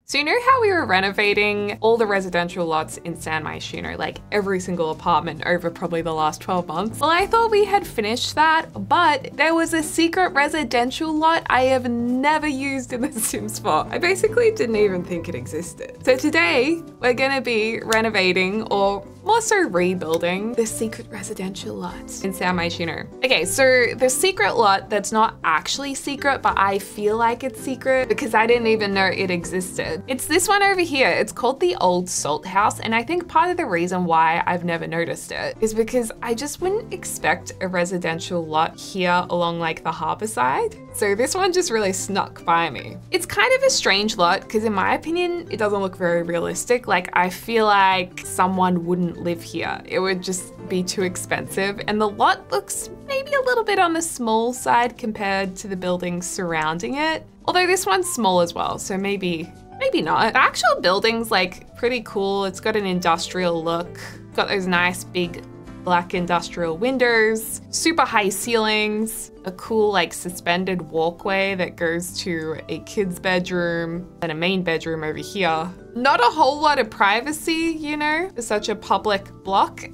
So you know how we were renovating all the residential lots in San Myshuno, like every single apartment over probably the last 12 months? Well, I thought we had finished that, but there was a secret residential lot I have never used in The Sims 4. I basically didn't even think it existed. So today we're gonna be renovating, or more so rebuilding, the secret residential lot in San Myshuno. Okay, so the secret lot that's not actually secret, but I feel like it's secret because I didn't even know it existed. It's this one over here. It's called the Old Salt House, and I think part of the reason why I've never noticed it is because I just wouldn't expect a residential lot here along like the harbor side. So this one just really snuck by me. It's kind of a strange lot because in my opinion, it doesn't look very realistic. Like I feel like someone wouldn't live here. It would just be too expensive. And the lot looks maybe a little bit on the small side compared to the buildings surrounding it. Although this one's small as well, so maybe not. The actual building's like pretty cool. It's got an industrial look. Got those nice big black industrial windows, super high ceilings, a cool like suspended walkway that goes to a kid's bedroom and a main bedroom over here. Not a whole lot of privacy, you know, for such a public block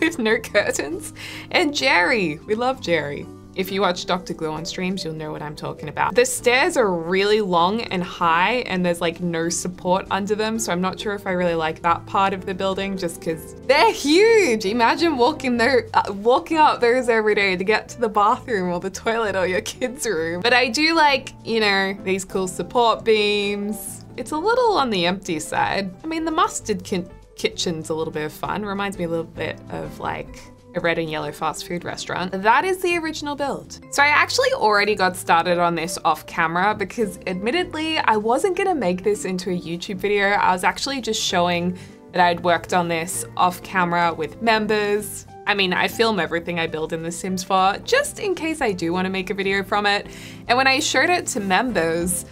with no curtains. And Jerry, we love Jerry. If you watch Dr. Glue on streams, you'll know what I'm talking about. The stairs are really long and high and there's like no support under them. So I'm not sure if I really like that part of the building just because they're huge. Imagine walking up those every day to get to the bathroom or the toilet or your kid's room. But I do like, you know, these cool support beams. It's a little on the empty side. I mean, the mustard kitchen's a little bit of fun. Reminds me a little bit of like a red and yellow fast food restaurant. That is the original build. So I actually already got started on this off camera because admittedly, I wasn't gonna make this into a YouTube video. I was actually just showing that I'd worked on this off camera with members. I mean, I film everything I build in The Sims 4 just in case I do wanna make a video from it. And when I showed it to members,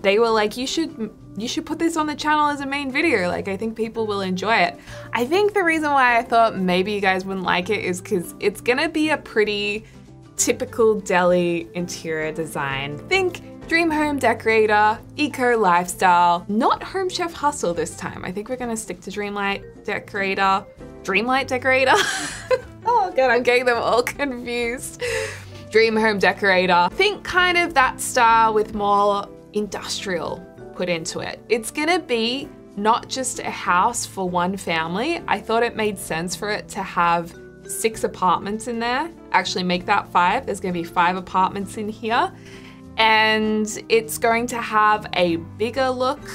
they were like, you should put this on the channel as a main video. Like, I think people will enjoy it. I think the reason why I thought maybe you guys wouldn't like it is because it's gonna be a pretty typical deli interior design. Think dream home decorator, eco lifestyle, not home chef hustle this time. I think we're gonna stick to dreamlight decorator. Dreamlight decorator? Oh God, I'm getting them all confused. Dream home decorator. Think kind of that style with more industrial put into it. It's gonna be not just a house for one family. I thought it made sense for it to have 6 apartments in there. Actually make that 5. There's gonna be 5 apartments in here. And it's going to have a bigger look.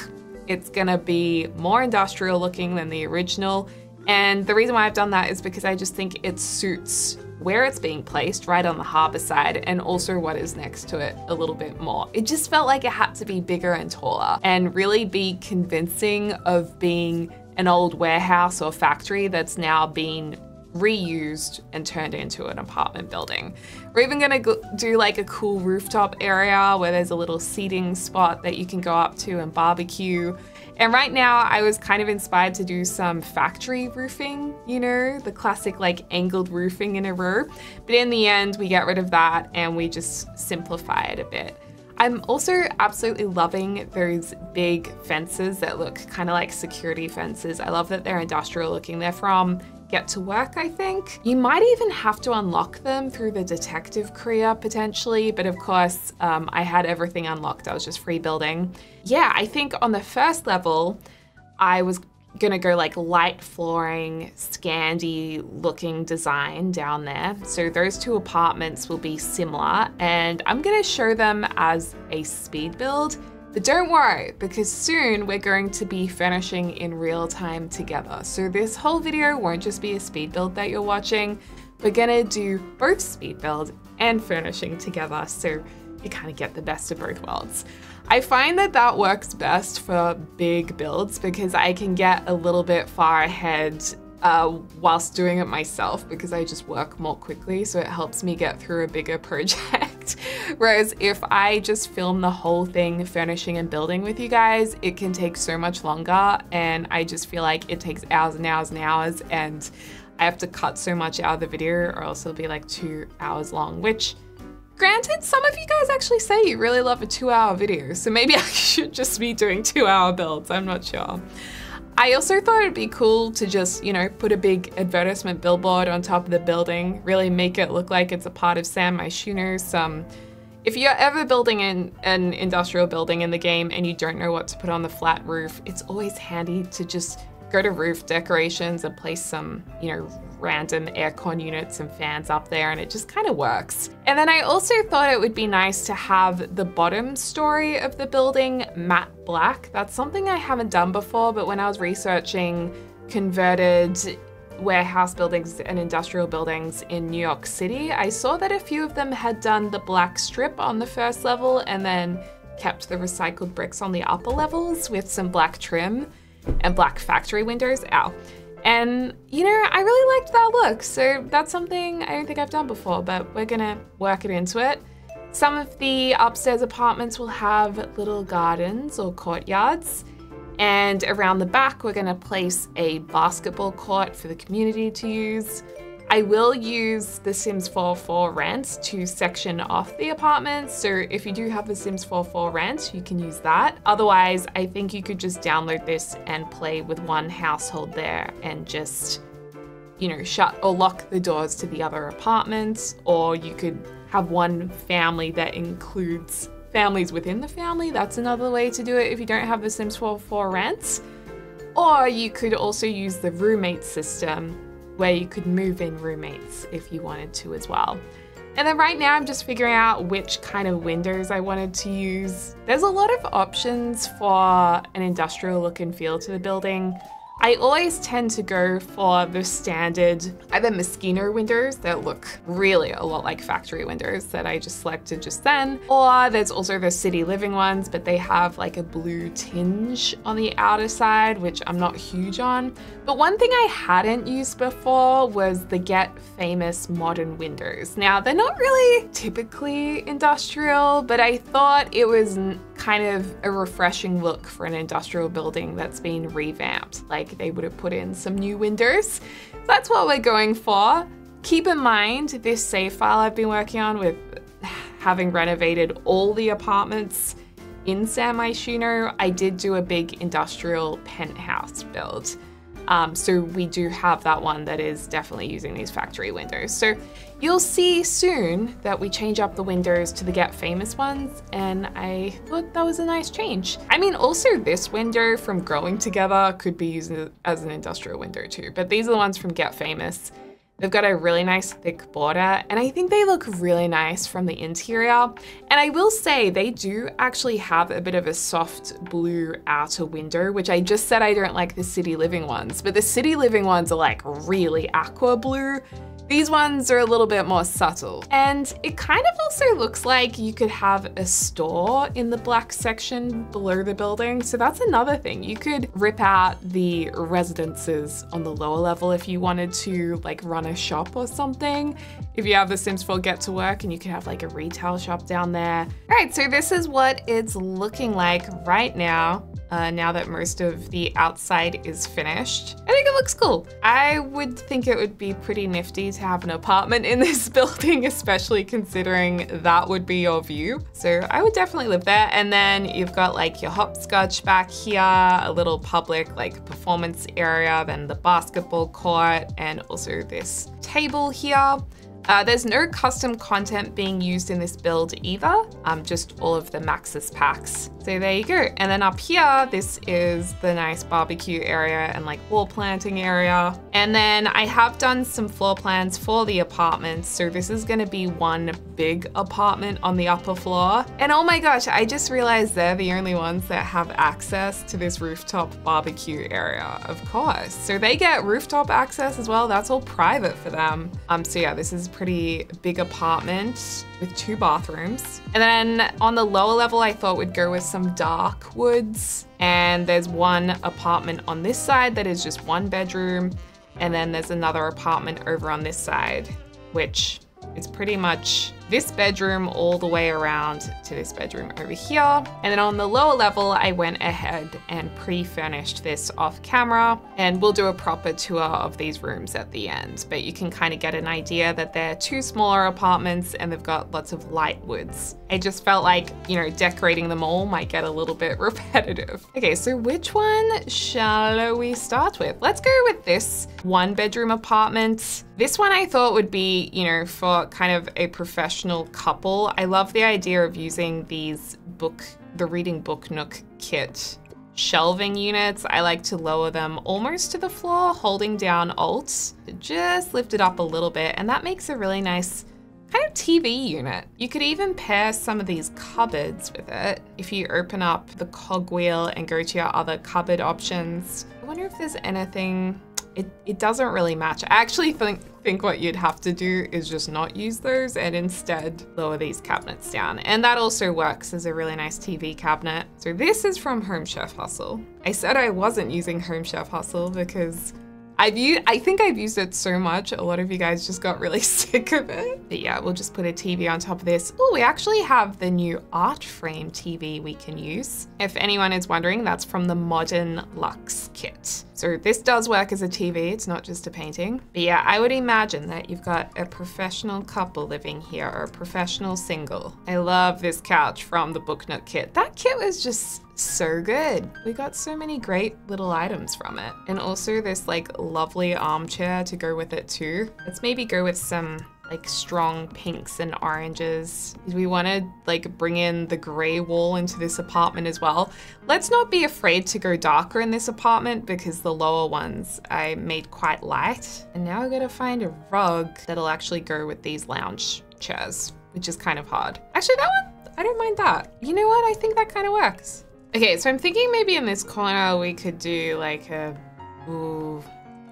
It's gonna be more industrial looking than the original. And the reason why I've done that is because I just think it suits where it's being placed, right on the harbor side, and also what is next to it a little bit more. It just felt like it had to be bigger and taller and really be convincing of being an old warehouse or factory that's now been reused and turned into an apartment building. We're even gonna do like a cool rooftop area where there's a little seating spot that you can go up to and barbecue. And right now I was kind of inspired to do some factory roofing, you know, the classic like angled roofing in a row. But in the end, we get rid of that and we just simplify it a bit. I'm also absolutely loving those big fences that look kind of like security fences. I love that they're industrial looking. They're from Get to Work, I think. You might even have to unlock them through the detective career potentially, but of course I had everything unlocked. I was just free building. Yeah, I think on the first level, I was gonna go like light flooring, Scandi looking design down there. So those 2 apartments will be similar and I'm gonna show them as a speed build. But don't worry, because soon we're going to be finishing in real time together. So this whole video won't just be a speed build that you're watching. We're gonna do both speed build and finishing together, so you kind of get the best of both worlds. I find that that works best for big builds because I can get a little bit far ahead whilst doing it myself because I just work more quickly, so it helps me get through a bigger project. Whereas if I just film the whole thing furnishing and building with you guys, it can take so much longer and I just feel like it takes hours and hours and hours and I have to cut so much out of the video or else it'll be like 2 hours long, which Granted, some of you guys actually say you really love a 2-hour video, so maybe I should just be doing 2-hour builds, I'm not sure. I also thought it'd be cool to just, you know, put a big advertisement billboard on top of the building, really make it look like it's a part of San Myshuno. If you're ever building an industrial building in the game and you don't know what to put on the flat roof, it's always handy to just go to roof decorations and place some, you know, random aircon units and fans up there, and it just kind of works. And then I also thought it would be nice to have the bottom story of the building matte black. That's something I haven't done before, but when I was researching converted warehouse buildings and industrial buildings in New York City, I saw that a few of them had done the black strip on the first level and then kept the recycled bricks on the upper levels with some black trim and black factory windows. Ow. And, you know, I really liked that look, so that's something I don't think I've done before, but we're gonna work it into it. Some of the upstairs apartments will have little gardens or courtyards, and around the back we're gonna place a basketball court for the community to use. I will use the Sims 4 for rent to section off the apartments, so if you do have a Sims 4 for rent, you can use that. Otherwise, I think you could just download this and play with one household there and just, you know, shut or lock the doors to the other apartments, or you could have one family that includes families within the family. That's another way to do it if you don't have the Sims 4 for rent. Or you could also use the roommate system, where you could move in roommates if you wanted to as well. And then right now I'm just figuring out which kind of windows I wanted to use. There's a lot of options for an industrial look and feel to the building. I always tend to go for the standard either Moschino windows that look really a lot like factory windows that I just selected just then, or there's also the city living ones, but they have like a blue tinge on the outer side, which I'm not huge on. But one thing I hadn't used before was the Get Famous modern windows. Now, they're not really typically industrial, but I thought it was kind of a refreshing look for an industrial building that's been revamped. Like, they would have put in some new windows. So that's what we're going for. Keep in mind, this save file I've been working on with having renovated all the apartments in San Myshuno, I did do a big industrial penthouse build. So we do have that one that is definitely using these factory windows. So you'll see soon that we change up the windows to the Get Famous ones, and I thought that was a nice change. I mean, also this window from Growing Together could be used as an industrial window too, but these are the ones from Get Famous. They've got a really nice thick border, and I think they look really nice from the interior. And I will say they do actually have a bit of a soft blue outer window, which I just said I don't like the city living ones, but the city living ones are like really aqua blue. These ones are a little bit more subtle. And it kind of also looks like you could have a store in the black section below the building. So that's another thing. You could rip out the residences on the lower level if you wanted to like run a shop or something. If you have the Sims 4 Get to Work, and you could have like a retail shop down there. All right, so this is what it's looking like right now. Now that most of the outside is finished. I think it looks cool. I would think it would be pretty nifty to have an apartment in this building, especially considering that would be your view. So I would definitely live there. And then you've got like your hopscotch back here, a little public like performance area, then the basketball court, and also this table here. There's no custom content being used in this build either, just all of the Maxis packs. So there you go. And then up here, this is the nice barbecue area and like wall planting area. And then I have done some floor plans for the apartments. So this is gonna be one big apartment on the upper floor. And oh my gosh, I just realized they're the only ones that have access to this rooftop barbecue area, of course. So they get rooftop access as well. That's all private for them. So yeah, this is a pretty big apartment with 2 bathrooms. And then on the lower level, I thought we'd go with some dark woods. And there's one apartment on this side that is just 1 bedroom. And then there's another apartment over on this side, which is pretty much this bedroom all the way around to this bedroom over here. And then on the lower level, I went ahead and pre-furnished this off camera, and we'll do a proper tour of these rooms at the end. But you can kind of get an idea that they're two smaller apartments and they've got lots of light woods. I just felt like, you know, decorating them all might get a little bit repetitive. Okay, so which one shall we start with? Let's go with this 1-bedroom apartment. This one I thought would be, you know, for kind of a professional couple. I love the idea of using these the reading book nook kit shelving units. I like to lower them almost to the floor, holding down Alt to just lift it up a little bit, and that makes a really nice kind of TV unit. You could even pair some of these cupboards with it. If you open up the cogwheel and go to your other cupboard options, I wonder if there's anything. It doesn't really match. I actually think what you'd have to do is just not use those and instead lower these cabinets down. And that also works as a really nice TV cabinet. So this is from Home Chef Hustle. I said I wasn't using Home Chef Hustle because I think I've used it so much, a lot of you guys just got really sick of it. But yeah, we'll just put a TV on top of this. Oh, we actually have the new art frame TV we can use. If anyone is wondering, that's from the Modern Luxe kit. So this does work as a TV, it's not just a painting. But yeah, I would imagine that you've got a professional couple living here or a professional single. I love this couch from the Book Nook kit. That kit was just so good. We got so many great little items from it. And also this like lovely armchair to go with it too. Let's maybe go with some like strong pinks and oranges. We want to like bring in the gray wall into this apartment as well. Let's not be afraid to go darker in this apartment because the lower ones I made quite light. And now I gotta find a rug that'll actually go with these lounge chairs, which is kind of hard. Actually, that one, I don't mind that. You know what? I think that kind of works. Okay, so I'm thinking maybe in this corner we could do like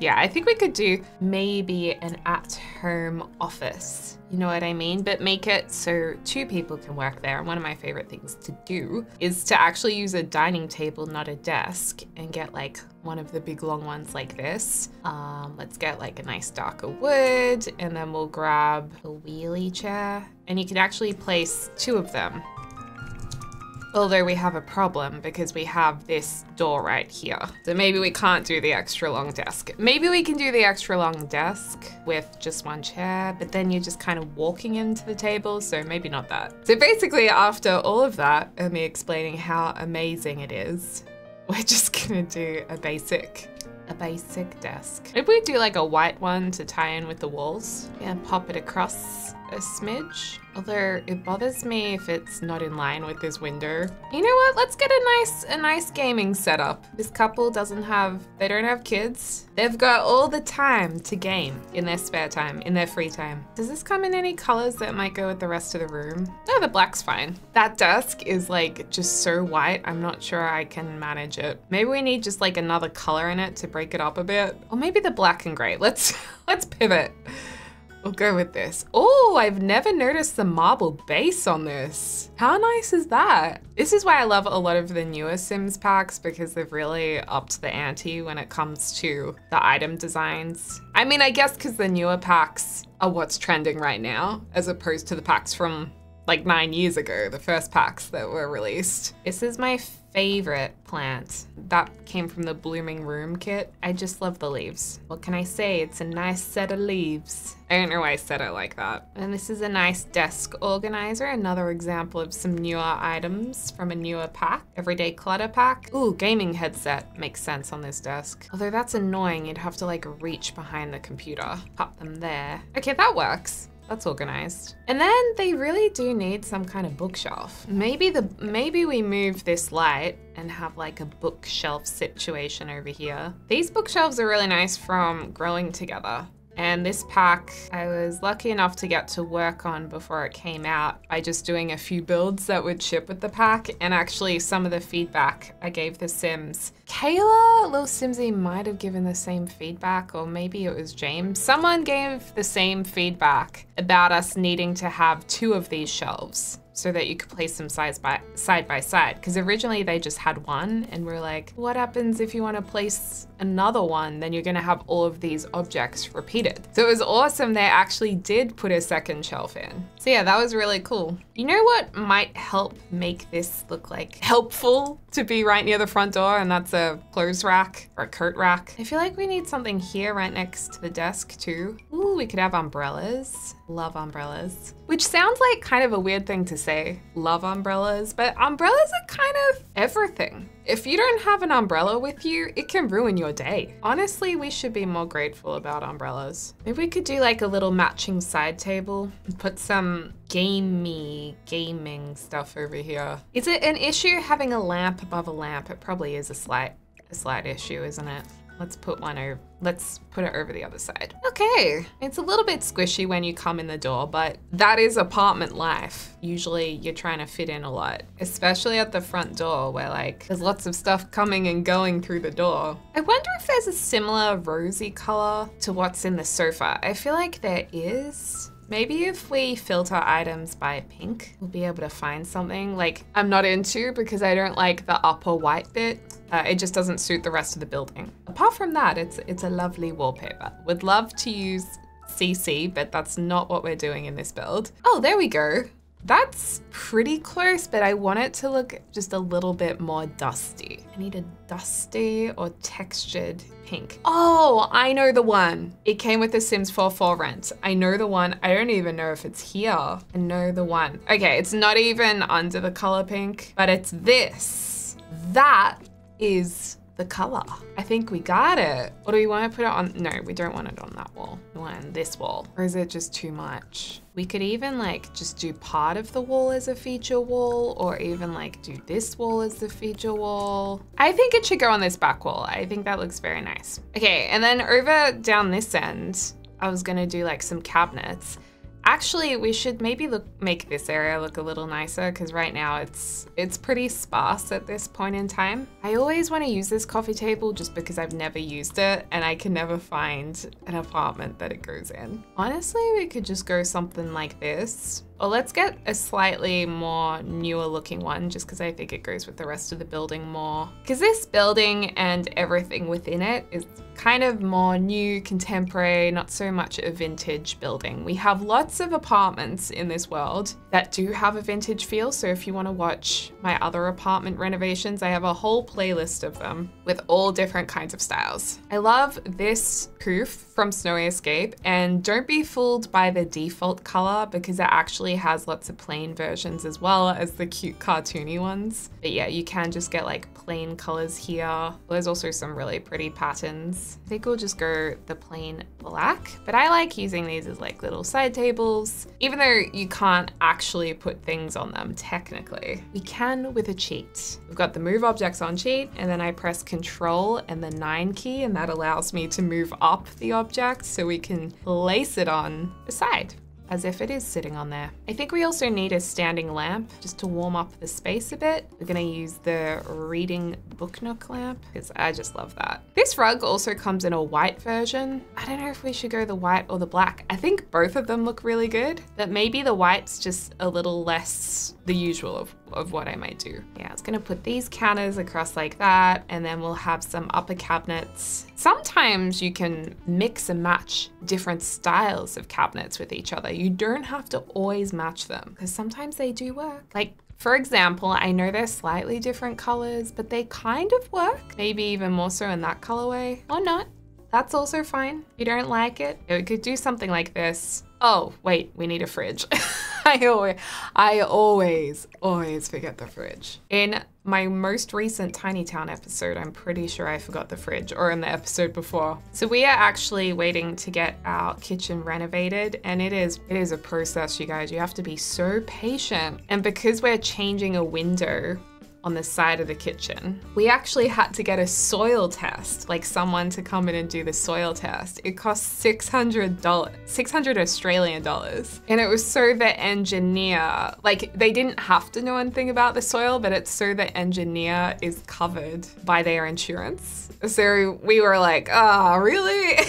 yeah, I think we could do maybe an at-home office. You know what I mean? But make it so 2 people can work there. And one of my favorite things to do is to actually use a dining table, not a desk, and get like one of the big long ones like this. Let's get like a nice darker wood, and then we'll grab a wheelie chair. And you can actually place 2 of them. Although we have a problem because we have this door right here. So maybe we can't do the extra long desk. Maybe we can do the extra long desk with just 1 chair, but then you're just kind of walking into the table, so maybe not that. So basically after all of that, and me explaining how amazing it is, we're just gonna do a basic desk. Maybe we do like a white one to tie in with the walls and pop it across a smidge. Although it bothers me if it's not in line with this window. You know what? Let's get a nice gaming setup. This couple they don't have kids. They've got all the time to game in their spare time, in their free time. Does this come in any colors that might go with the rest of the room? No, the black's fine. That desk is like just so white. I'm not sure I can manage it. Maybe we need just like another color in it to break it up a bit. Or maybe the black and gray. Let's pivot. We'll go with this. Oh, I've never noticed the marble base on this. How nice is that? This is why I love a lot of the newer Sims packs, because they've really upped the ante when it comes to the item designs. I mean, I guess because the newer packs are what's trending right now, as opposed to the packs from like 9 years ago, the first packs that were released. This is my favorite plant. That came from the Blooming Room kit. I just love the leaves. What can I say? It's a nice set of leaves. I don't know why I said it like that. And this is a nice desk organizer. Another example of some newer items from a newer pack. Everyday clutter pack. Ooh, gaming headset makes sense on this desk. Although that's annoying. You'd have to like reach behind the computer. Pop them there. Okay, that works. That's organized. And then they really do need some kind of bookshelf. Maybe we move this light and have like a bookshelf situation over here. These bookshelves are really nice from growing together. And this pack, I was lucky enough to get to work on before it came out by just doing a few builds that would ship with the pack. And actually some of the feedback I gave the Sims. Kayla, Little Simsy might have given the same feedback, or maybe it was James. Someone gave the same feedback about us needing to have 2 of these shelves. so that you could place them side by side. Because originally they just had one, and we're like, what happens if you want to place another one? Then you're going to have all of these objects repeated. So it was awesome they actually did put a second shelf in. So yeah, that was really cool. You know what might help make this look like helpful to be right near the front door? And that's a clothes rack or a coat rack. I feel like we need something here right next to the desk too. Ooh, we could have umbrellas. Love umbrellas. Which sounds like kind of a weird thing to say, love umbrellas, but umbrellas are kind of everything. If you don't have an umbrella with you, it can ruin your day. Honestly, we should be more grateful about umbrellas. Maybe we could do like a little matching side table and put some gaming stuff over here. Is it an issue having a lamp above a lamp? It probably is a slight issue, isn't it? Let's put it over the other side. Okay, it's a little bit squishy when you come in the door, but that is apartment life. Usually you're trying to fit in a lot, especially at the front door where like there's lots of stuff coming and going through the door. I wonder if there's a similar rosy color to what's in the sofa. I feel like there is. Maybe if we filter items by pink, we'll be able to find something like I'm not into because I don't like the upper white bit. It just doesn't suit the rest of the building. Apart from that, it's a lovely wallpaper. Would love to use CC, but that's not what we're doing in this build. Oh, there we go. That's pretty close, but I want it to look just a little bit more dusty. I need a dusty or textured pink. Oh, I know the one. It came with the Sims 4 for rent. I know the one. I don't even know if it's here. I know the one. Okay, it's not even under the color pink, but it's this. That is the color. I think we got it. Or do we want to put it on? No, we don't want it on that wall. We want it on this wall. Or is it just too much? We could even like just do part of the wall as a feature wall, or even like do this wall as the feature wall. I think it should go on this back wall. I think that looks very nice. Okay, and then over down this end, I was gonna do like some cabinets. Actually, we should maybe make this area look a little nicer because right now it's pretty sparse at this point in time. I always want to use this coffee table just because I've never used it and I can never find an apartment that it goes in. Honestly, we could just go something like this. Or let's get a slightly more newer looking one just because I think it goes with the rest of the building more. Because this building and everything within it is kind of more new, contemporary, not so much a vintage building. We have lots of apartments in this world that do have a vintage feel. So if you want to watch my other apartment renovations, I have a whole playlist of them with all different kinds of styles. I love this poof from Snowy Escape, and don't be fooled by the default color because it actually has lots of plain versions as well as the cute cartoony ones. But yeah, you can just get like plain colors here. There's also some really pretty patterns. I think we'll just go the plain black, but I like using these as like little side tables. Even though you can't actually put things on them technically, we can with a cheat. We've got the move objects on cheat, and then I press Control and the 9 key, and that allows me to move up the object so we can place it on the side as if it is sitting on there. I think we also need a standing lamp just to warm up the space a bit. We're gonna use the reading book nook lamp because I just love that. This rug also comes in a white version. I don't know if we should go the white or the black. I think both of them look really good, but maybe the white's just a little less the usual of what I might do. Yeah, I was gonna put these counters across like that, and then we'll have some upper cabinets. Sometimes you can mix and match different styles of cabinets with each other. You don't have to always match them because sometimes they do work. Like, for example, I know they're slightly different colors, but they kind of work. Maybe even more so in that colorway or not. That's also fine. If you don't like it, we could do something like this. Oh, wait, we need a fridge. I always forget the fridge. In my most recent Tiny Town episode, I'm pretty sure I forgot the fridge, or in the episode before. So we are actually waiting to get our kitchen renovated, and it is a process, you guys. You have to be so patient. And because we're changing a window on the side of the kitchen, we actually had to get a soil test, like someone to come in and do the soil test. It cost $600 Australian dollars. And it was so the engineer, like they didn't have to know anything about the soil, but it's so the engineer is covered by their insurance. So we were like, oh, really?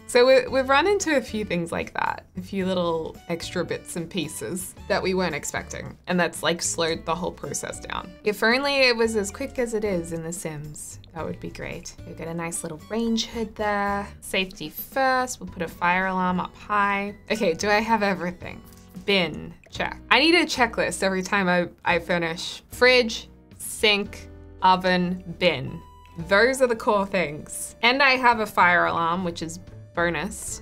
So So we've run into a few things like that, a few little extra bits and pieces that we weren't expecting, and that's like slowed the whole process down. If only it was as quick as it is in The Sims, that would be great. We've got a nice little range hood there. Safety first, we'll put a fire alarm up high. Okay, do I have everything? Bin, check. I need a checklist every time I finish. Fridge, sink, oven, bin. Those are the core things. And I have a fire alarm, which is bonus.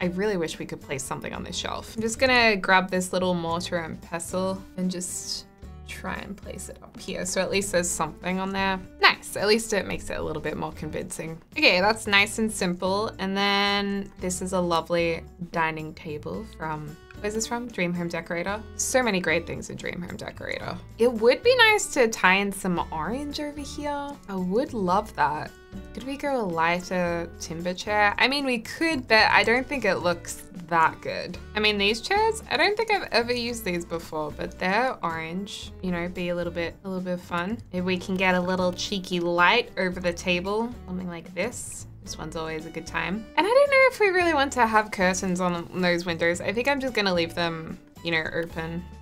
I really wish we could place something on this shelf. I'm just gonna grab this little mortar and pestle and just try and place it up here. So at least there's something on there. Nice, at least it makes it a little bit more convincing. Okay, that's nice and simple. And then this is a lovely dining table from, where's this from? Dream Home Decorator. So many great things in Dream Home Decorator. It would be nice to tie in some orange over here. I would love that. Could we go a lighter timber chair? I mean, we could, but I don't think it looks that good. I mean, these chairs, I don't think I've ever used these before, but they're orange, you know, be a little bit fun. If we can get a little cheeky light over the table, something like this. This one's always a good time. And I don't know if we really want to have curtains on those windows. I think I'm just gonna leave them, you know,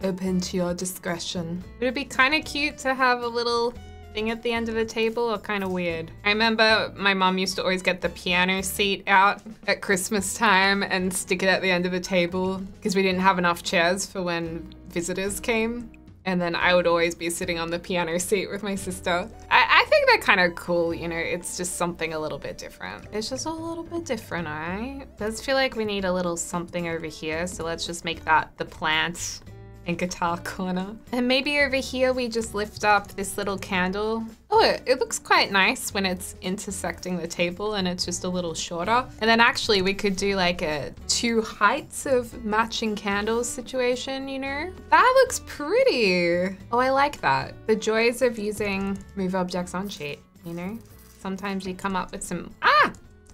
open to your discretion. Would it be kind of cute to have a little thing at the end of the table, or kind of weird? I remember my mom used to always get the piano seat out at Christmas time and stick it at the end of the table because we didn't have enough chairs for when visitors came. And then I would always be sitting on the piano seat with my sister. I think they're kind of cool, you know, it's just something a little bit different. It's just a little bit different, all right? Does feel like we need a little something over here, so let's just make that the plant and guitar corner. And maybe over here we just lift up this little candle. Oh, it looks quite nice when it's intersecting the table and it's just a little shorter. And then actually we could do like a 2 heights of matching candles situation, you know? That looks pretty. Oh, I like that. The joys of using Move Objects on Sheet, you know? Sometimes you come up with some,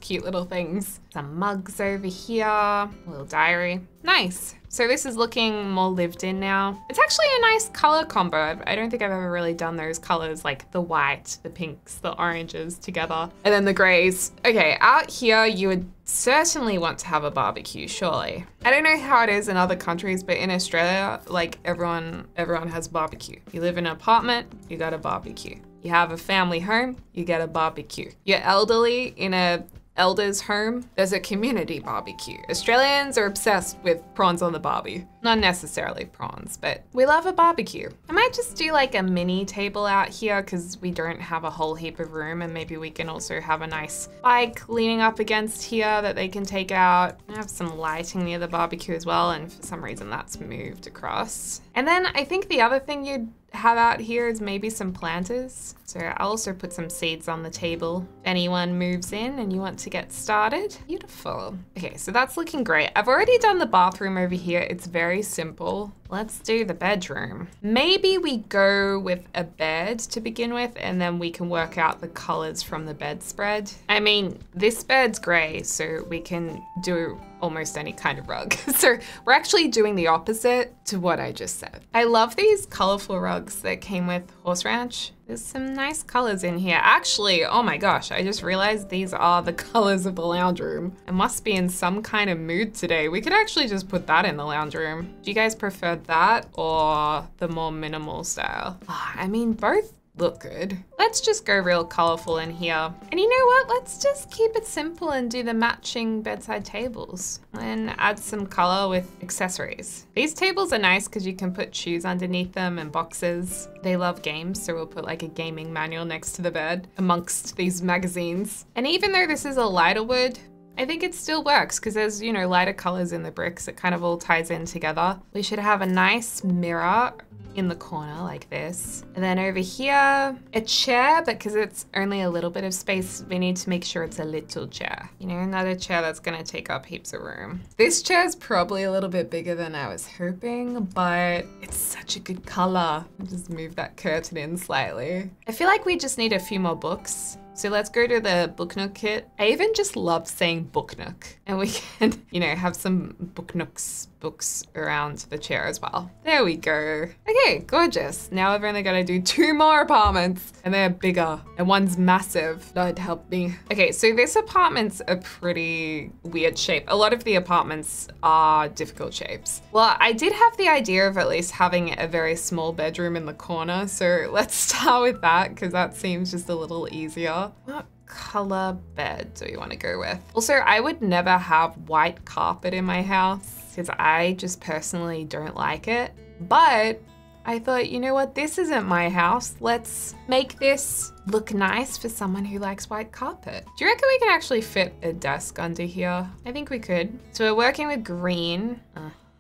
cute little things. Some mugs over here, a little diary. Nice. So this is looking more lived in now. It's actually a nice color combo. I don't think I've ever really done those colors, like the white, the pinks, the oranges together, and then the grays. Okay, out here you would certainly want to have a barbecue, surely. I don't know how it is in other countries, but in Australia, like everyone has barbecue. You live in an apartment, you got a barbecue. You have a family home, you get a barbecue. You're elderly in a elder's home, there's a community barbecue. Australians are obsessed with prawns on the barbie. Not necessarily prawns, but we love a barbecue. I might just do like a mini table out here because we don't have a whole heap of room, and maybe we can also have a nice bike leaning up against here that they can take out. I have some lighting near the barbecue as well, and for some reason that's moved across. And then I think the other thing you'd have out here is maybe some planters. So I'll also put some seeds on the table. If anyone moves in and you want to get started, beautiful. Okay, so that's looking great. I've already done the bathroom over here. It's very simple. Let's do the bedroom. Maybe we go with a bed to begin with, and then we can work out the colors from the bedspread. I mean, this bed's gray, so we can do almost any kind of rug. So we're actually doing the opposite to what I just said. I love these colorful rugs that came with Horse Ranch. There's some nice colors in here. Actually, oh my gosh, I just realized these are the colors of the lounge room. I must be in some kind of mood today. We could actually just put that in the lounge room. Do you guys prefer that or the more minimal style? I mean, both look good. Let's just go real colorful in here. And you know what? Let's just keep it simple and do the matching bedside tables and add some color with accessories. These tables are nice because you can put shoes underneath them and boxes. They love games, so we'll put like a gaming manual next to the bed amongst these magazines. And even though this is a lighter wood, I think it still works because there's, you know, lighter colors in the bricks. It kind of all ties in together. We should have a nice mirror in the corner like this. And then over here, a chair, but because it's only a little bit of space, we need to make sure it's a little chair. You know, another chair that's gonna take up heaps of room. This chair is probably a little bit bigger than I was hoping, but it's such a good color. I'll just move that curtain in slightly. I feel like we just need a few more books. So let's go to the book nook kit. I even just love saying book nook, and we can, you know, have some book nooks books around the chair as well. There we go. Okay, gorgeous. Now I've only got to do 2 more apartments and they're bigger and one's massive. Lord help me. Okay, so this apartment's a pretty weird shape. A lot of the apartments are difficult shapes. Well, I did have the idea of at least having a very small bedroom in the corner. So let's start with that because that seems just a little easier. What color bed do you want to go with? Also, I would never have white carpet in my house because I just personally don't like it. But I thought, you know what? This isn't my house. Let's make this look nice for someone who likes white carpet. Do you reckon we can actually fit a desk under here? I think we could. So we're working with green.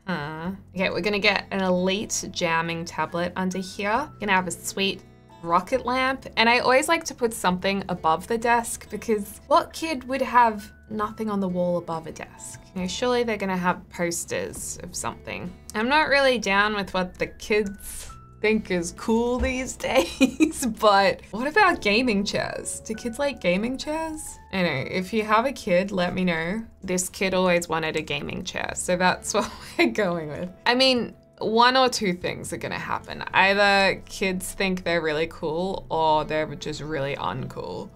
Okay, we're gonna get an elite jamming tablet under here. We're gonna have a sweet rocket lamp. And I always like to put something above the desk because what kid would have nothing on the wall above a desk? You know, surely they're gonna have posters of something. I'm not really down with what the kids think is cool these days, but what about gaming chairs? Do kids like gaming chairs? I know, if you have a kid, let me know. This kid always wanted a gaming chair, so that's what we're going with. I mean, one or two things are gonna happen. Either kids think they're really cool or they're just really uncool.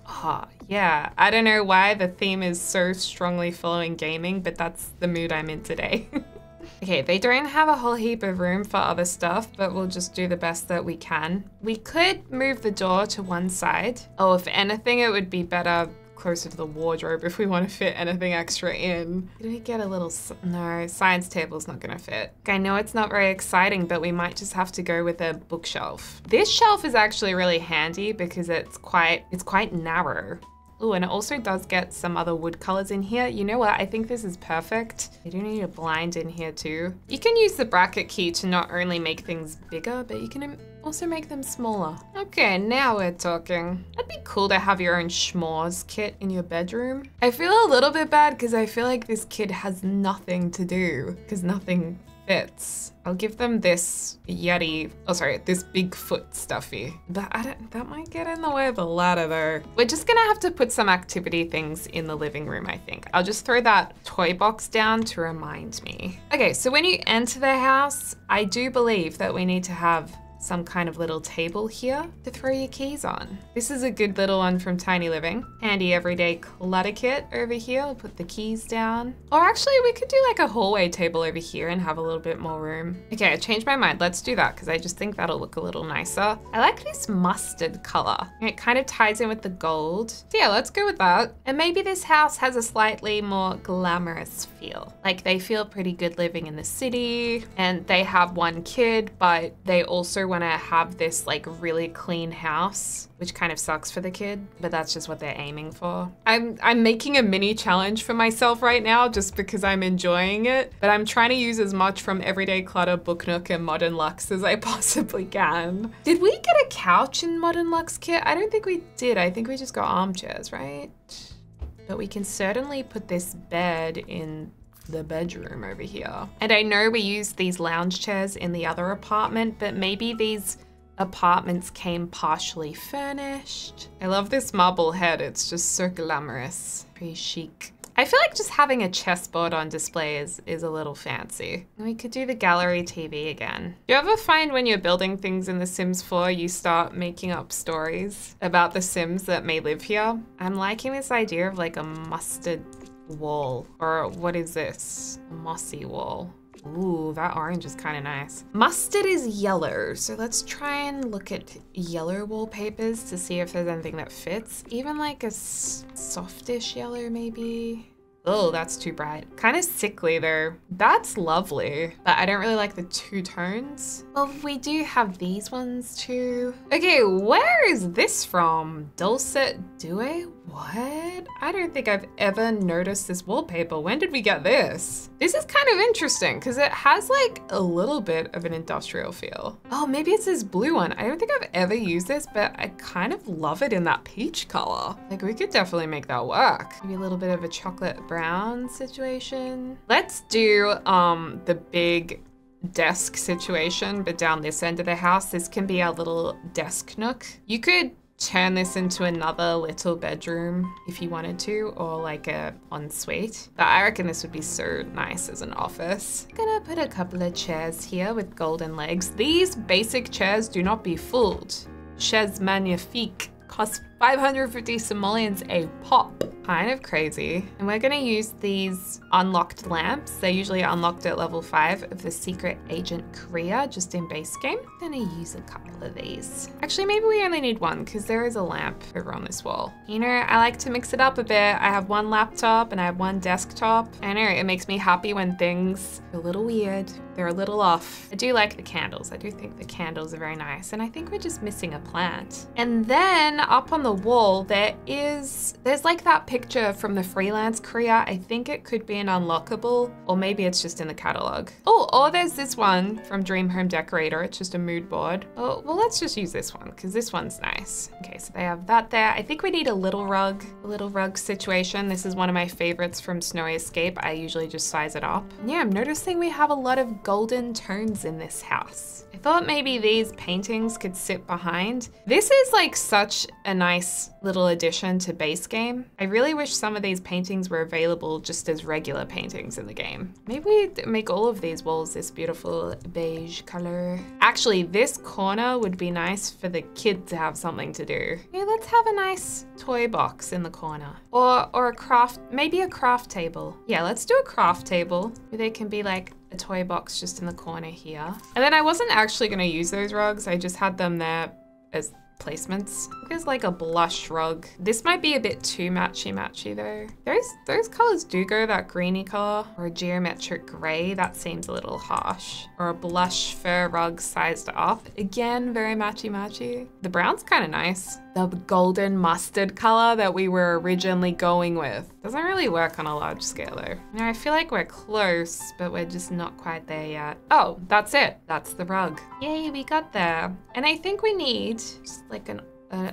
Yeah, I don't know why the theme is so strongly following gaming, but that's the mood I'm in today. Okay, they don't have a whole heap of room for other stuff, but we'll just do the best that we can. We could move the door to one side. Oh, if anything, it would be better closer to the wardrobe if we want to fit anything extra in. Could we get a little, no, science table's not gonna fit. I know it's not very exciting, but we might just have to go with a bookshelf. This shelf is actually really handy because it's quite narrow. Oh, and it also does get some other wood colors in here. You know what? I think this is perfect. You do need a blind in here too. You can use the bracket key to not only make things bigger, but you can also make them smaller. Okay, now we're talking. That'd be cool to have your own s'mores kit in your bedroom. I feel a little bit bad because I feel like this kid has nothing to do because nothing fits. I'll give them this Yeti, oh sorry, this Bigfoot stuffy. But that might get in the way of the ladder though. We're just gonna have to put some activity things in the living room, I think. I'll just throw that toy box down to remind me. Okay, so when you enter the house, I do believe that we need to have some kind of little table here to throw your keys on. This is a good little one from Tiny Living. Handy everyday clutter kit over here. We'll put the keys down. Or actually we could do like a hallway table over here and have a little bit more room. Okay, I changed my mind. Let's do that because I just think that'll look a little nicer. I like this mustard color. It kind of ties in with the gold. So yeah, let's go with that. And maybe this house has a slightly more glamorous feel. Like they feel pretty good living in the city and they have one kid, but they also want to have this like really clean house, which kind of sucks for the kid, but that's just what they're aiming for. I'm making a mini challenge for myself right now just because I'm enjoying it, but I'm trying to use as much from Everyday Clutter, Book Nook, and Modern Luxe as I possibly can. Did we get a couch in Modern Luxe kit? I don't think we did. I think we just got armchairs, right? But we can certainly put this bed in the bedroom over here. And I know we used these lounge chairs in the other apartment, but maybe these apartments came partially furnished. I love this marble head. It's just so glamorous, pretty chic. I feel like just having a chessboard on display is a little fancy. We could do the gallery TV again. Do you ever find when you're building things in The Sims 4, you start making up stories about the Sims that may live here? I'm liking this idea of like a mustard wall, or what is this? A mossy wall. Ooh, that orange is kind of nice. Mustard is yellow, so let's try and look at yellow wallpapers to see if there's anything that fits. Even like a softish yellow maybe. Oh, that's too bright. Kind of sickly though. That's lovely, but I don't really like the two tones. Well, we do have these ones too. Okay, where is this from? Dulcet Due? What? I don't think I've ever noticed this wallpaper. When did we get this? This is kind of interesting because it has like a little bit of an industrial feel. Oh, maybe it's this blue one. I don't think I've ever used this, but I kind of love it in that peach color. Like we could definitely make that work. Maybe a little bit of a chocolate brown situation. Let's do the big desk situation, but down this end of the house. This can be our little desk nook. You could turn this into another little bedroom if you wanted to, or like a ensuite. But I reckon this would be so nice as an office. I'm gonna put a couple of chairs here with golden legs. These basic chairs, do not be fooled. Chaises magnifiques cost 550 simoleons a pop. Kind of crazy. And we're gonna use these unlocked lamps. They're usually unlocked at level 5 of the secret agent career, just in base game. I'm gonna use a couple of these. Actually, maybe we only need one because there is a lamp over on this wall. You know, I like to mix it up a bit. I have one laptop and I have one desktop. I know, it makes me happy when things are a little weird. They're a little off. I do like the candles. I do think the candles are very nice. And I think we're just missing a plant. And then up on the wall, there's like that picture from the freelance career. I think it could be an unlockable, or maybe it's just in the catalog. Oh, or there's this one from Dream Home Decorator. It's just a mood board. Oh, well, let's just use this one because this one's nice. Okay, so they have that there. I think we need a little rug situation. This is one of my favorites from Snowy Escape. I usually just size it up. Yeah, I'm noticing we have a lot of golden tones in this house. I thought maybe these paintings could sit behind. This is like such a nice little addition to base game. I really wish some of these paintings were available just as regular paintings in the game. Maybe we make all of these walls this beautiful beige color. Actually, this corner would be nice for the kid to have something to do. Yeah, let's have a nice toy box in the corner. Or a craft, maybe a craft table. Yeah, let's do a craft table where they can be like a toy box just in the corner here. And then I wasn't actually gonna use those rugs. I just had them there as placements. There's like a blush rug. This might be a bit too matchy though. Those colors do go that greeny color, or a geometric gray. That seems a little harsh. Or a blush fur rug sized up. Again, very matchy. The brown's kind of nice. The golden mustard color that we were originally going with doesn't really work on a large scale though. You know, I feel like we're close, but we're just not quite there yet. Oh, that's it. That's the rug. Yay, we got there. And I think we need just like an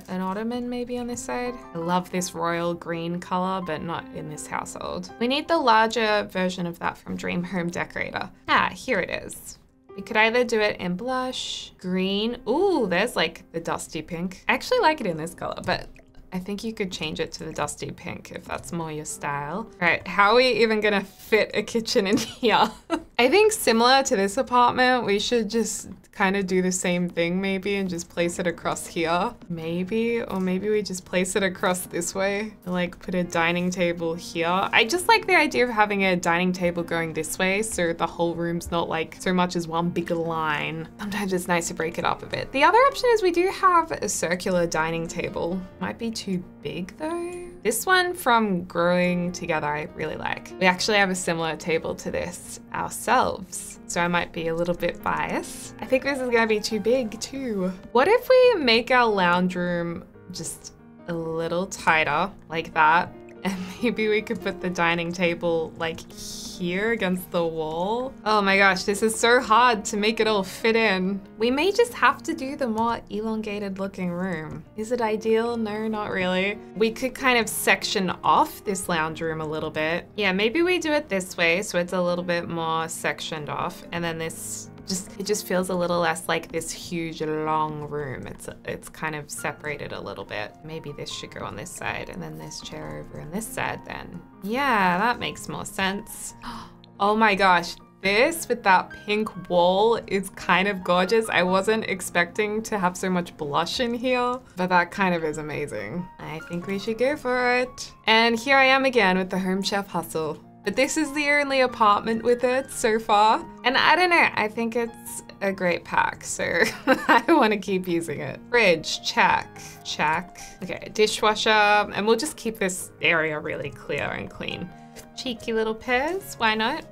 ottoman maybe on this side. I love this royal green color, but not in this household. We need the larger version of that from Dream Home Decorator. Ah, here it is. We could either do it in blush, green. Ooh, there's like the dusty pink. I actually like it in this color, but I think you could change it to the dusty pink if that's more your style. All right, how are we even gonna fit a kitchen in here? I think similar to this apartment, we should just kind of do the same thing maybe and just place it across here. Maybe, or maybe we just place it across this way. Like put a dining table here. I just like the idea of having a dining table going this way so the whole room's not like so much as one big line. Sometimes it's nice to break it up a bit. The other option is we do have a circular dining table. Might be too big though. This one from Growing Together I really like. We actually have a similar table to this ourselves, so I might be a little bit biased. I think this is gonna be too big too. What if we make our lounge room just a little tighter like that? And maybe we could put the dining table like here against the wall. Oh my gosh, this is so hard to make it all fit in. We may just have to do the more elongated looking room. Is it ideal? No, not really. We could kind of section off this lounge room a little bit. Yeah, maybe we do it this way so it's a little bit more sectioned off, and then this it just feels a little less like this huge long room. It's kind of separated a little bit. Maybe this should go on this side and then this chair over on this side then. Yeah, that makes more sense. Oh my gosh, this with that pink wall is kind of gorgeous. I wasn't expecting to have so much blush in here, but that kind of is amazing. I think we should go for it. And here I am again with the Home Chef hustle. But this is the only apartment with it so far. And I don't know, I think it's a great pack, so I want to keep using it. Fridge, check. Okay, dishwasher, and we'll just keep this area really clear and clean. Cheeky little pears, why not?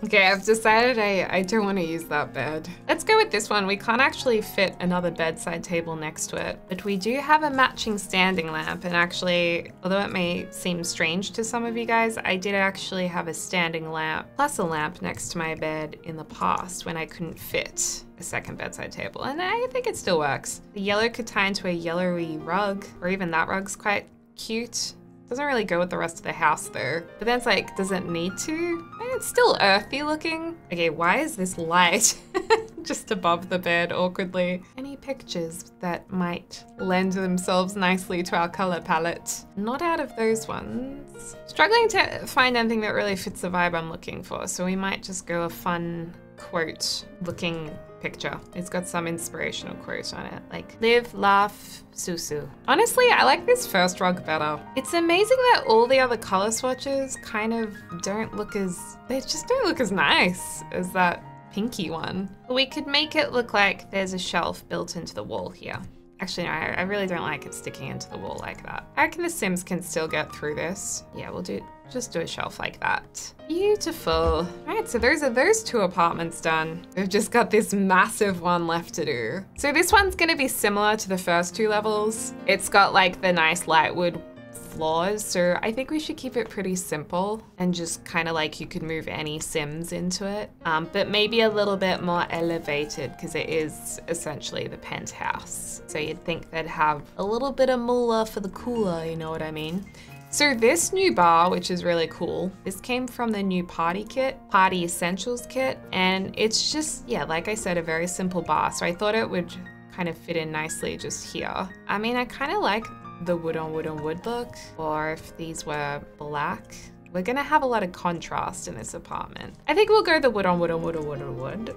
Okay, I've decided I don't want to use that bed. Let's go with this one. We can't actually fit another bedside table next to it, but we do have a matching standing lamp. And actually, although it may seem strange to some of you guys, I did actually have a standing lamp plus a lamp next to my bed in the past when I couldn't fit a second bedside table, and I think it still works. The yellow could tie into a yellowy rug, or even that rug's quite cute. Doesn't really go with the rest of the house though. But then it's like, does it need to? And it's still earthy looking. Okay, why is this light just above the bed awkwardly? Any pictures that might lend themselves nicely to our color palette? Not out of those ones. Struggling to find anything that really fits the vibe I'm looking for, so we might just go a fun quote looking picture. It's got some inspirational quote on it, like live, laugh, susu. Honestly, I like this first rug better. It's amazing that all the other color swatches kind of don't look as, they just don't look as nice as that pinky one. We could make it look like there's a shelf built into the wall here. Actually, no, I really don't like it sticking into the wall like that. I reckon the Sims can still get through this. Yeah, we'll just do a shelf like that. Beautiful. All right, so those two apartments done. We've just got this massive one left to do. So this one's gonna be similar to the first two levels. It's got like the nice light wood floors, so I think we should keep it pretty simple and just kind of like you could move any Sims into it, but maybe a little bit more elevated because it is essentially the penthouse. So you'd think they'd have a little bit of moolah for the cooler, you know what I mean? So this new bar, which is really cool, this came from the new party essentials kit, and it's just, yeah, like I said, a very simple bar. So I thought it would kind of fit in nicely just here. I mean, I kind of like the wood on wood look, or if these were black. We're gonna have a lot of contrast in this apartment. I think we'll go the wood on wood.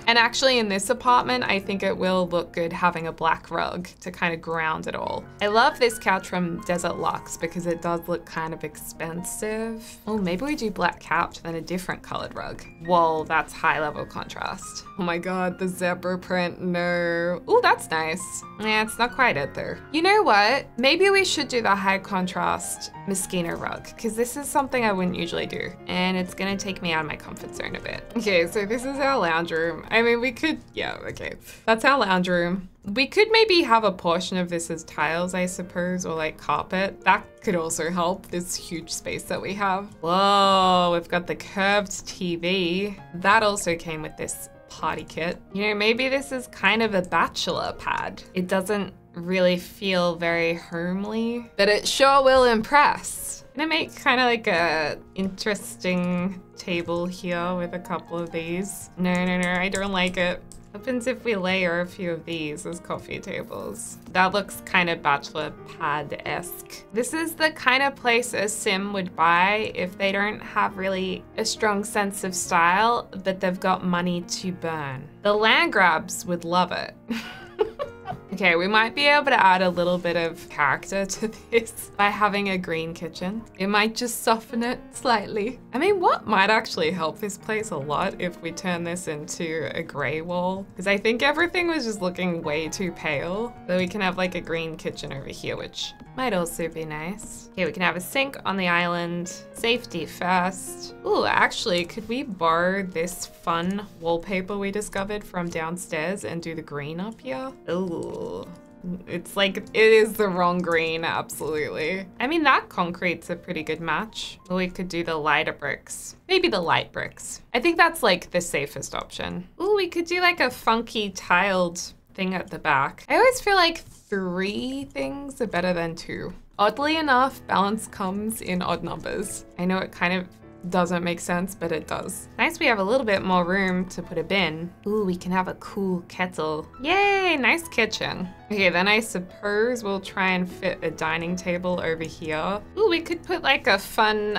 And actually in this apartment, I think it will look good having a black rug to kind of ground it all. I love this couch from Desert Luxe because it does look kind of expensive. Oh, maybe we do black couch, then a different colored rug. Whoa, that's high level contrast. Oh my God, the zebra print, no. Oh, that's nice. Yeah, it's not quite it though. You know what? Maybe we should do the high contrast Moschino rug, because this is something I wouldn't usually do, and it's gonna take me out of my comfort zone a bit. Okay, so this is our lounge room. I mean, we could, yeah, okay. That's our lounge room. We could maybe have a portion of this as tiles, I suppose, or like carpet. That could also help this huge space that we have. Whoa, we've got the curved TV. That also came with this party kit. You know, maybe this is kind of a bachelor pad. It doesn't really feel very homely, but it sure will impress. I'm gonna make kind of like a interesting table here with a couple of these. No, I don't like it. What happens if we layer a few of these as coffee tables? That looks kind of bachelor pad-esque. This is the kind of place a Sim would buy if they don't have really a strong sense of style, but they've got money to burn. The land grabs would love it. Okay, we might be able to add a little bit of character to this by having a green kitchen. It might just soften it slightly. I mean, what might actually help this place a lot if we turn this into a gray wall? Because I think everything was just looking way too pale. So we can have like a green kitchen over here, which might also be nice. Okay, we can have a sink on the island. Safety first. Ooh, actually, could we borrow this fun wallpaper we discovered from downstairs and do the green up here? Ooh. It's like, it is the wrong green, absolutely. I mean, that concrete's a pretty good match. Or we could do the lighter bricks. Maybe the light bricks. I think that's like the safest option. Ooh, we could do like a funky tiled thing at the back. I always feel like 3 things are better than 2. Oddly enough, balance comes in odd numbers. I know it kind of doesn't make sense, but it does. Nice we have a little bit more room to put a bin. Ooh, we can have a cool kettle. Yay, nice kitchen. Okay, then I suppose we'll try and fit a dining table over here. Ooh, we could put like a fun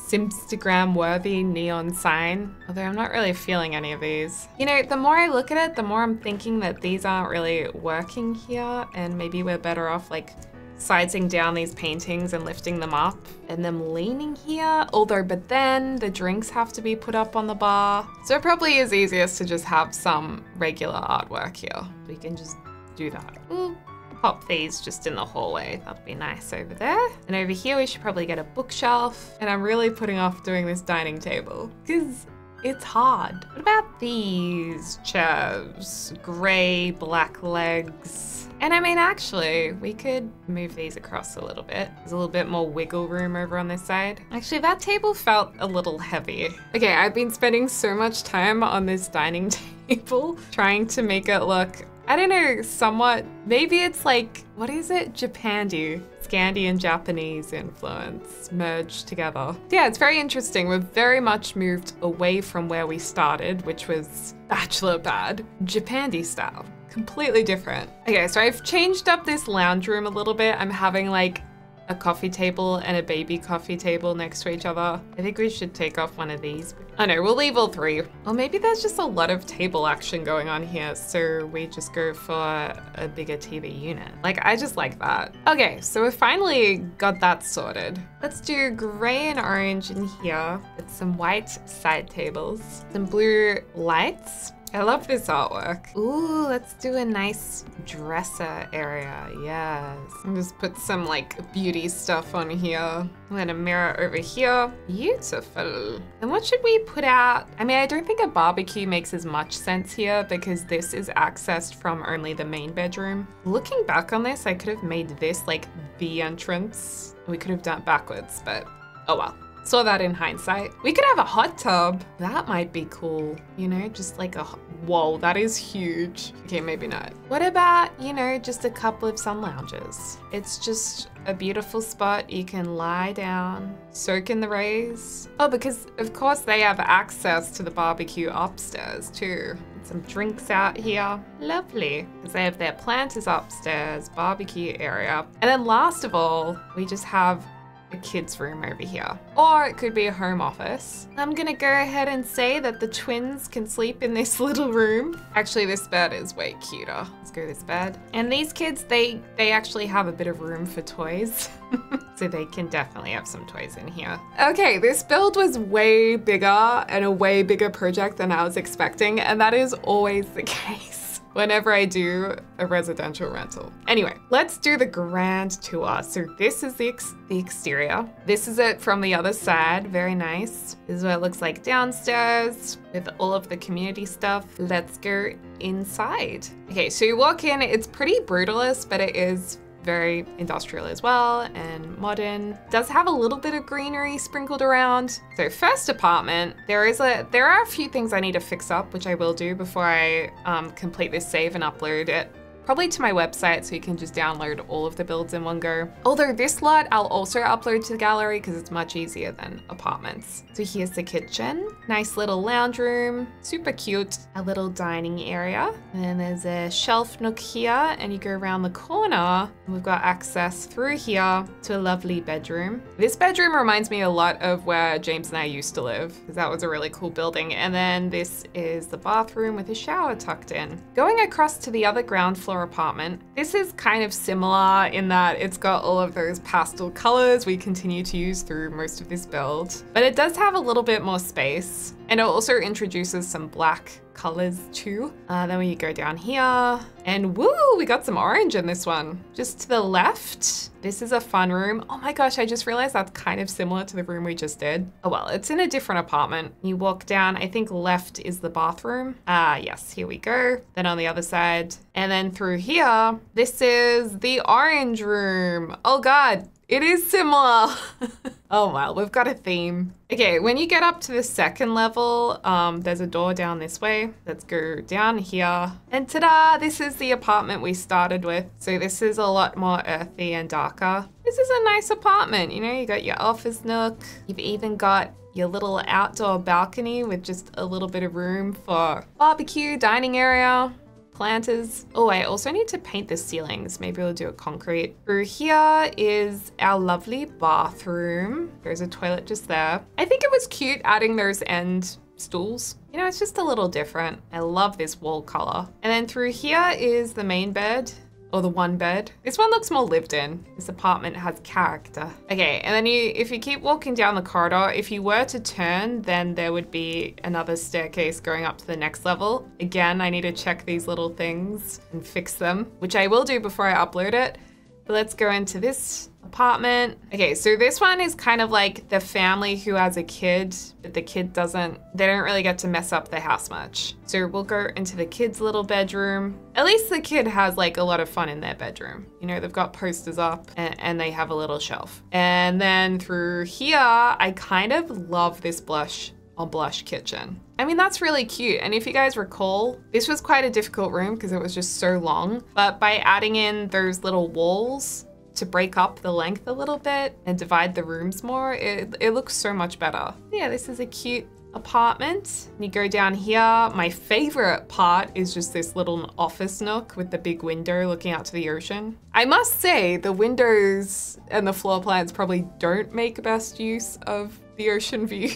Simstagram worthy neon sign, although I'm not really feeling any of these. You know, the more I look at it, the more I'm thinking that these aren't really working here, and maybe we're better off like sizing down these paintings and lifting them up and them leaning here. But then the drinks have to be put up on the bar. So it probably is easiest to just have some regular artwork here. We can just do that. Ooh, pop these just in the hallway. That'd be nice over there. And over here, we should probably get a bookshelf. And I'm really putting off doing this dining table because it's hard. What about these chairs? Gray, black legs. And I mean, actually, we could move these across a little bit. There's a little bit more wiggle room over on this side. Actually, that table felt a little heavy. Okay, I've been spending so much time on this dining table trying to make it look, I don't know, somewhat, maybe it's like, what is it? Japandi. It's Scandi and Japanese influence merged together. Yeah, it's very interesting. We've very much moved away from where we started, which was bachelor pad, Japandi style. Completely different. Okay, so I've changed up this lounge room a little bit. I'm having like a coffee table and a baby coffee table next to each other. I think we should take off one of these. Oh no, we'll leave all three. Or maybe there's just a lot of table action going on here, so we just go for a bigger TV unit. Like, I just like that. Okay, so we finally got that sorted. Let's do gray and orange in here with some white side tables, some blue lights. I love this artwork. Ooh, let's do a nice dresser area, yes. And just put some like beauty stuff on here. And a mirror over here. Beautiful. And what should we put out? I mean, I don't think a barbecue makes as much sense here because this is accessed from only the main bedroom. Looking back on this, I could have made this like the entrance. We could have done it backwards, but oh well. Saw that in hindsight. We could have a hot tub. That might be cool. You know, just like a, whoa, that is huge. Okay, maybe not. What about, you know, just a couple of sun lounges? It's just a beautiful spot. You can lie down, soak in the rays. Oh, because of course they have access to the barbecue upstairs too. Some drinks out here. Lovely. Because they have their planters upstairs, barbecue area. And then last of all, we just have a kid's room over here. Or it could be a home office. I'm gonna go ahead and say that the twins can sleep in this little room. Actually, this bed is way cuter. Let's go this bed. And these kids, they actually have a bit of room for toys. So they can definitely have some toys in here. Okay, this build was way bigger and a way bigger project than I was expecting. And that is always the case whenever I do a residential rental. Anyway, let's do the grand tour. So this is the exterior. This is it from the other side. Very nice. This is what it looks like downstairs with all of the community stuff. Let's go inside. Okay, so you walk in, it's pretty brutalist, but it is very industrial as well and modern. Does have a little bit of greenery sprinkled around. So first apartment, there are a few things I need to fix up, which I will do before I complete this save and upload it. Probably to my website so you can just download all of the builds in one go. Although this lot I'll also upload to the gallery because it's much easier than apartments. So here's the kitchen. Nice little lounge room, super cute. A little dining area. And then there's a shelf nook here and you go around the corner and we've got access through here to a lovely bedroom. This bedroom reminds me a lot of where James and I used to live because that was a really cool building. And then this is the bathroom with a shower tucked in. Going across to the other ground floor apartment. This is kind of similar in that it's got all of those pastel colors we continue to use through most of this build, but it does have a little bit more space and it also introduces some black colors too. Then we go down here and woo, we got some orange in this one. Just to the left, this is a fun room. Oh my gosh, I just realized that's kind of similar to the room we just did. Oh well, it's in a different apartment. You walk down, I think left is the bathroom. Yes, here we go. Then on the other side, and then through here, this is the orange room. Oh God. It is similar. Oh well, we've got a theme. Okay, when you get up to the second level, there's a door down this way. Let's go down here. And ta-da, this is the apartment we started with. So this is a lot more earthy and darker. This is a nice apartment. You know, you got your office nook. You've even got your little outdoor balcony with just a little bit of room for barbecue, dining area. Planters. Oh, I also need to paint the ceilings. Maybe we'll do a concrete. Through here is our lovely bathroom. There's a toilet just there. I think it was cute adding those end stools. You know, it's just a little different. I love this wall color. And then through here is the main bed. Or the one bed. This one looks more lived in. This apartment has character. Okay, and then if you keep walking down the corridor, if you were to turn, then there would be another staircase going up to the next level. Again, I need to check these little things and fix them, which I will do before I upload it. But let's go into this apartment. Okay, so this one is kind of like the family who has a kid, but the kid they don't really get to mess up the house much. So we'll go into the kid's little bedroom. At least the kid has like a lot of fun in their bedroom. You know, they've got posters up and they have a little shelf. And then through here, I kind of love this blush kitchen. I mean, that's really cute. And if you guys recall, this was quite a difficult room because it was just so long. But by adding in those little walls, to break up the length a little bit and divide the rooms more, it looks so much better. Yeah, this is a cute apartment. You go down here. My favorite part is just this little office nook with the big window looking out to the ocean. I must say the windows and the floor plans probably don't make best use of the ocean view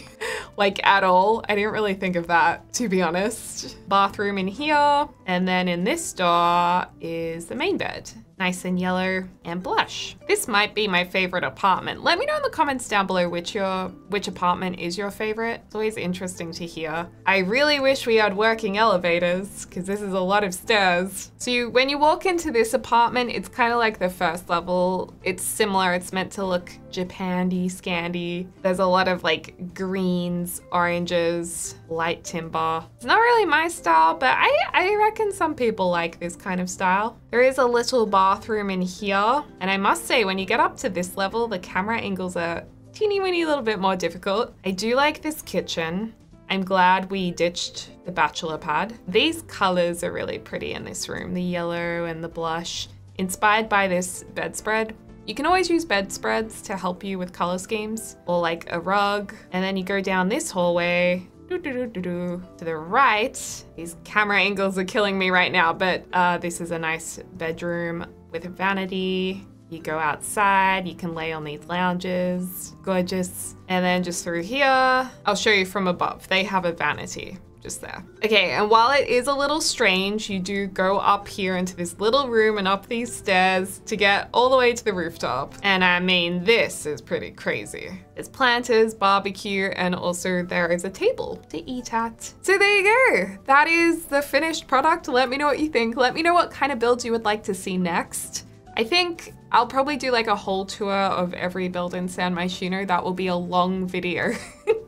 like at all. I didn't really think of that, to be honest. Bathroom in here. And then in this door is the main bed. Nice and yellow and blush. This might be my favorite apartment. Let me know in the comments down below which apartment is your favorite. It's always interesting to hear. I really wish we had working elevators because this is a lot of stairs. So when you walk into this apartment, it's kind of like the first level. It's similar. It's meant to look Japan-y, Scandi. There's a lot of like greens, oranges, light timber. It's not really my style, but I reckon some people like this kind of style. There is a little bathroom in here. And I must say, when you get up to this level, the camera angles are teeny weeny little bit more difficult. I do like this kitchen. I'm glad we ditched the bachelor pad. These colors are really pretty in this room. The yellow and the blush, inspired by this bedspread. You can always use bedspreads to help you with color schemes or like a rug. And then you go down this hallway to the right. These camera angles are killing me right now, but this is a nice bedroom with a vanity. You go outside, you can lay on these lounges, gorgeous. And then just through here, I'll show you from above. They have a vanity just there. Okay, and while it is a little strange, you do go up here into this little room and up these stairs to get all the way to the rooftop. And I mean, this is pretty crazy. There's planters, barbecue, and also there is a table to eat at. So there you go. That is the finished product. Let me know what you think. Let me know what kind of builds you would like to see next. I think I'll probably do like a whole tour of every build in San Myshuno. That will be a long video.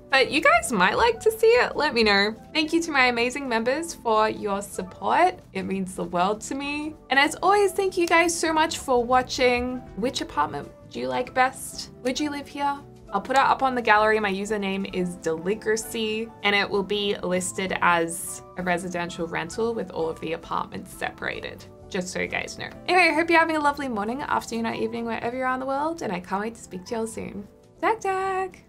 But you guys might like to see it, let me know. Thank you to my amazing members for your support. It means the world to me. And as always, thank you guys so much for watching. Which apartment do you like best? Would you live here? I'll put it up on the gallery. My username is Deligracy, and it will be listed as a residential rental with all of the apartments separated, just so you guys know. Anyway, I hope you're having a lovely morning, afternoon, or evening, wherever you are in the world, and I can't wait to speak to y'all soon. Tag tag!